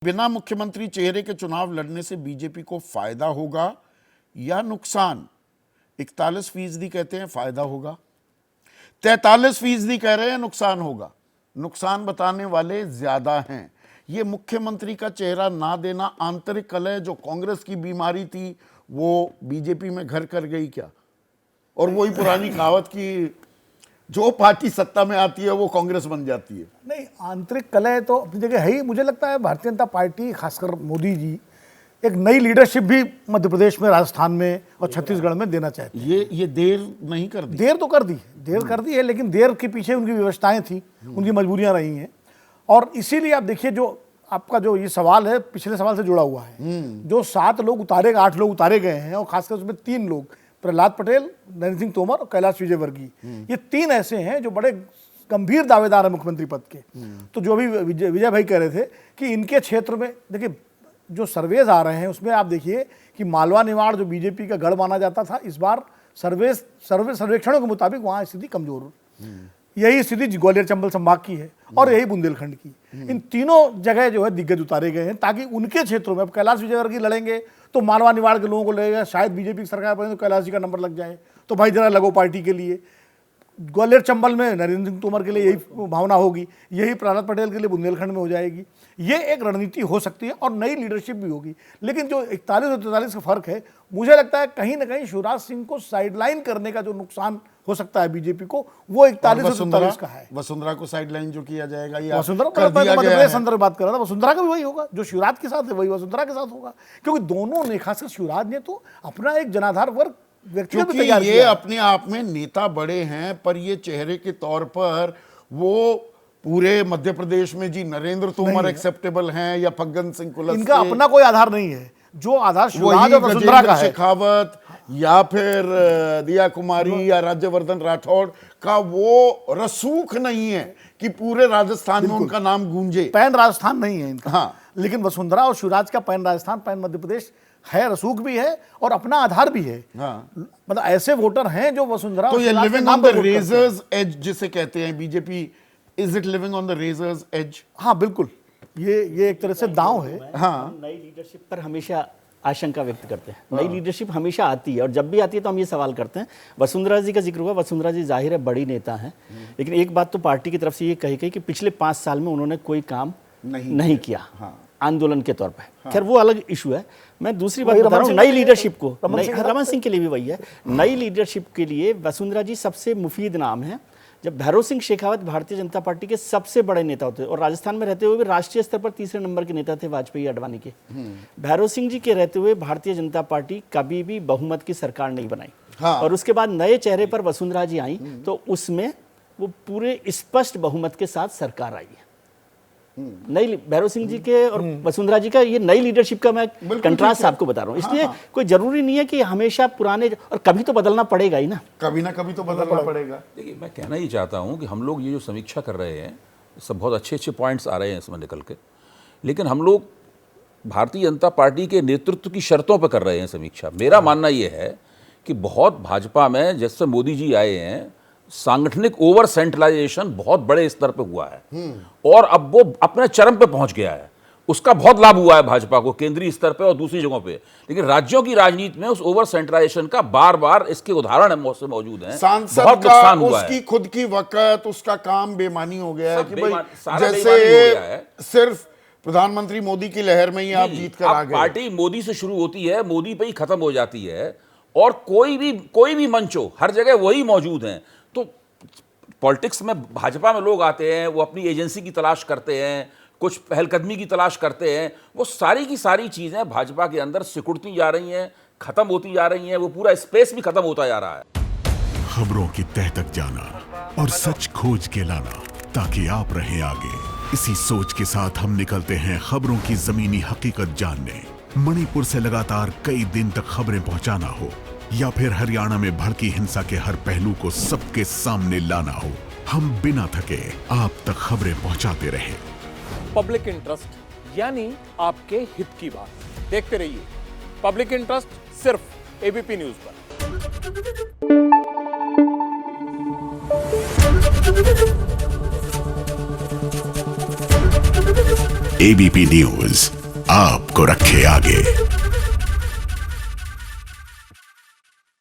बिना मुख्यमंत्री चेहरे के चुनाव लड़ने से बीजेपी को फायदा होगा या नुकसान? 41% कहते हैं फायदा होगा, 43% कह रहे हैं नुकसान होगा। नुकसान बताने वाले ज्यादा हैं। ये मुख्यमंत्री का चेहरा ना देना आंतरिक कलह जो कांग्रेस की बीमारी थी वो बीजेपी में घर कर गई क्या? और वही पुरानी कहावत की जो पार्टी सत्ता में आती है वो कांग्रेस बन जाती है। नहीं, आंतरिक कलह तो अपनी जगह है ही। मुझे लगता है भारतीय जनता पार्टी, खासकर मोदी जी, एक नई लीडरशिप भी मध्य प्रदेश में, राजस्थान में और छत्तीसगढ़ में देना चाहते हैं। ये देर नहीं कर दी? देर तो कर दी, देर कर दी है, लेकिन देर के पीछे उनकी व्यवस्थाएं थी, उनकी मजबूरियां रही हैं। और इसीलिए आप देखिए, जो आपका जो ये सवाल है पिछले सवाल से जुड़ा हुआ है। जो 7 लोग उतारे, 8 लोग उतारे गए हैं और खासकर उसमें 3 लोग, प्रहलाद पटेल, नरेंद्र सिंह तोमर और कैलाश विजयवर्गीय, ये 3 ऐसे हैं जो बड़े गंभीर दावेदार है मुख्यमंत्री पद के। तो जो अभी विजय भाई कह रहे थे कि इनके क्षेत्र में, देखिए जो सर्वेज आ रहे हैं उसमें आप देखिए कि मालवा निमाड़ जो बीजेपी का गढ़ माना जाता था, इस बार सर्वेक्षणों के मुताबिक वहाँ स्थिति कमजोर, यही स्थिति ग्वालियर चंबल संभाग की है और यही बुंदेलखंड की। इन तीनों जगह जो है दिग्गज उतारे गए हैं ताकि उनके क्षेत्रों में, अब कैलाश विजयवर्गीय लड़ेंगे तो मालवा निमाड़ के लोगों को लगेगा शायद बीजेपी की सरकार बने तो कैलाश जी का नंबर लग जाए, तो भाई जरा लगो पार्टी के लिए। ग्वालियर चंबल में नरेंद्र सिंह तोमर के लिए यही भावना होगी, यही प्रहलाद पटेल के लिए बुंदेलखंड में हो जाएगी। ये एक रणनीति हो सकती है और नई लीडरशिप भी होगी। लेकिन जो 41 और 43 का फर्क है, मुझे लगता है कहीं ना कहीं शिवराज सिंह को साइडलाइन करने का जो नुकसान हो सकता है बीजेपी को, वो 41 और 43 का है। वसुंधरा को साइडलाइन जो किया जाएगा, ये वसुंधरा संदर्भ बात कर रहा था, वसुंधरा का भी वही होगा जो शिवराज के साथ है, वही वसुंधरा के साथ होगा। क्योंकि दोनों ने, खासकर शिवराज ने तो अपना एक जनाधार वर्ग क्योंकि ये अपने आप में नेता बड़े हैं, पर ये चेहरे के तौर पर वो पूरे मध्य प्रदेश में जी नरेंद्र तोमर एक्सेप्टेबल हैं या फग्गन सिंह कुलस्ते, इनका अपना कोई आधार नहीं है। जो आधार शिवराज और वसुंधरा का है, शेखावत या फिर दिया कुमारी या राज्यवर्धन राठौड़ का वो रसूख नहीं है कि पूरे राजस्थान में उनका नाम गूंजे। पैन राजस्थान नहीं है इनका। हाँ, लेकिन वसुंधरा और शिवराज का पैन राजस्थान, पैन मध्य प्रदेश है, रसूख भी है और अपना आधार भी है। हाँ। मतलब ऐसे वोटर हैं जो वसुंधरा, तो ये living on the razor's edge जिसे कहते हैं BJP, is it living on the razor's edge? हाँ बिल्कुल, ये एक तरह से दांव है। हाँ, नई लीडरशिप पर हमेशा आशंका व्यक्त करते हैं। नई लीडरशिप हमेशा आती है और जब भी आती है तो हम ये सवाल करते हैं। वसुंधरा जी का जिक्र हुआ, वसुंधरा जी जाहिर है बड़ी नेता हैं, लेकिन एक बात तो पार्टी की तरफ से ये कही गई कि पिछले 5 साल में उन्होंने कोई काम नहीं किया। हाँ। आंदोलन के तौर पर। हाँ। खैर वो अलग इशू है। मैं दूसरी बात बता रहा हूँ, नई लीडरशिप को, रमन सिंह के लिए भी वही है। नई लीडरशिप के लिए वसुंधरा जी सबसे मुफीद नाम है। जब भैरव सिंह शेखावत भारतीय जनता पार्टी के सबसे बड़े नेता होते और राजस्थान में रहते हुए भी राष्ट्रीय स्तर पर 3रे नंबर के नेता थे वाजपेयी अडवाणी के, भैरव सिंह जी के रहते हुए भारतीय जनता पार्टी कभी भी बहुमत की सरकार नहीं बनाई। हाँ। और उसके बाद नए चेहरे पर वसुंधरा जी आई तो उसमें वो पूरे स्पष्ट बहुमत के साथ सरकार आई है। नई भैरव सिंह जी के और वसुंधरा जी का ये नई लीडरशिप का मैं कंट्रास्ट आपको बता रहा हूँ। इसलिए कोई जरूरी नहीं है कि हमेशा पुराने, और कभी तो बदलना पड़ेगा ही ना, कभी ना कभी तो बदलना पड़ेगा। देखिए, मैं कहना ही चाहता हूँ कि हम लोग ये जो समीक्षा कर रहे हैं, सब बहुत अच्छे पॉइंट्स आ रहे हैं इसमें निकल के, लेकिन हम लोग भारतीय जनता पार्टी के नेतृत्व की शर्तों पर कर रहे हैं समीक्षा। मेरा मानना ये है कि बहुत भाजपा में जैसे मोदी जी आए हैं, सांगठनिक ओवर सेंट्रलाइजेशन बहुत बड़े स्तर पे हुआ है और अब वो अपने चरम पे पहुंच गया है। उसका बहुत लाभ हुआ है भाजपा को केंद्रीय स्तर पे और दूसरी जगहों पे, लेकिन राज्यों की राजनीति में उस ओवर सेंट्रलाइजेशन का बार बार इसके उदाहरण मौजूद हैं। सांसद बहुत नुकसान हुआ उसकी खुद की वक़्त, उसका काम बेमानी हो गया है कि भाई जैसे सिर्फ प्रधानमंत्री मोदी की लहर में ही आप जीत कर आ गए। पार्टी मोदी से शुरू होती है, मोदी पे ही खत्म हो जाती है और कोई भी मंच हो, हर जगह वही मौजूद हैं। तो पॉलिटिक्स में भाजपा में लोग आते हैं, वो अपनी एजेंसी की तलाश करते हैं, कुछ पहलकदमी की तलाश करते हैं, वो सारी की सारी चीज़ें भाजपा के अंदर सिकुड़ती जा रही हैं, खत्म होती जा रही हैं, वो पूरा स्पेस भी खत्म होता जा रहा है। खबरों की तह तक जाना और सच खोज के लाना ताकि आप रहें आगे, इसी सोच के साथ हम निकलते हैं खबरों की जमीनी हकीकत जानने। मणिपुर से लगातार कई दिन तक खबरें पहुंचाना हो या फिर हरियाणा में भड़की हिंसा के हर पहलू को सबके सामने लाना हो, हम बिना थके आप तक खबरें पहुंचाते रहे। पब्लिक इंटरेस्ट यानी आपके हित की बात। देखते रहिए पब्लिक इंटरेस्ट सिर्फ एबीपी न्यूज पर। एबीपी न्यूज आपको रखे आगे।